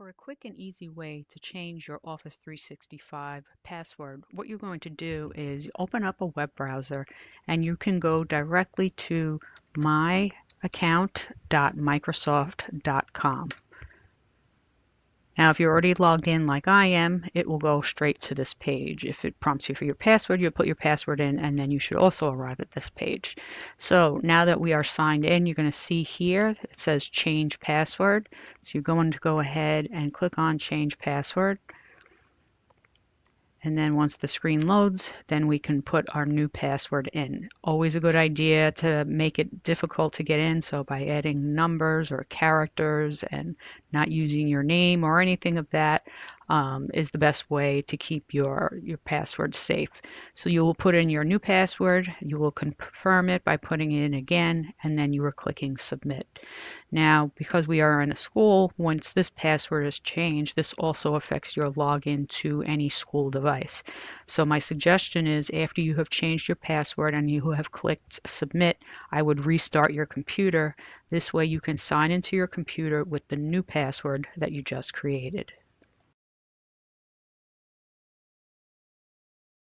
For a quick and easy way to change your Office 365 password, what you're going to do is open up a web browser and you can go directly to myaccount.microsoft.com. Now, if you're already logged in like I am, it will go straight to this page. If it prompts you for your password, you'll put your password in, and then you should also arrive at this page. So now that we are signed in, you're going to see here, it says change password. So you're going to go ahead and click on change password. And then once the screen loads, then we can put our new password in. Always a good idea to make it difficult to get in. So by adding numbers or characters and not using your name or anything of that is the best way to keep your password safe. So you will put in your new password, you will confirm it by putting it in again, and then you are clicking submit. Now, because we are in a school, once this password is changed, this also affects your login to any school device. So my suggestion is after you have changed your password and you have clicked submit, I would restart your computer. This way you can sign into your computer with the new password that you just created.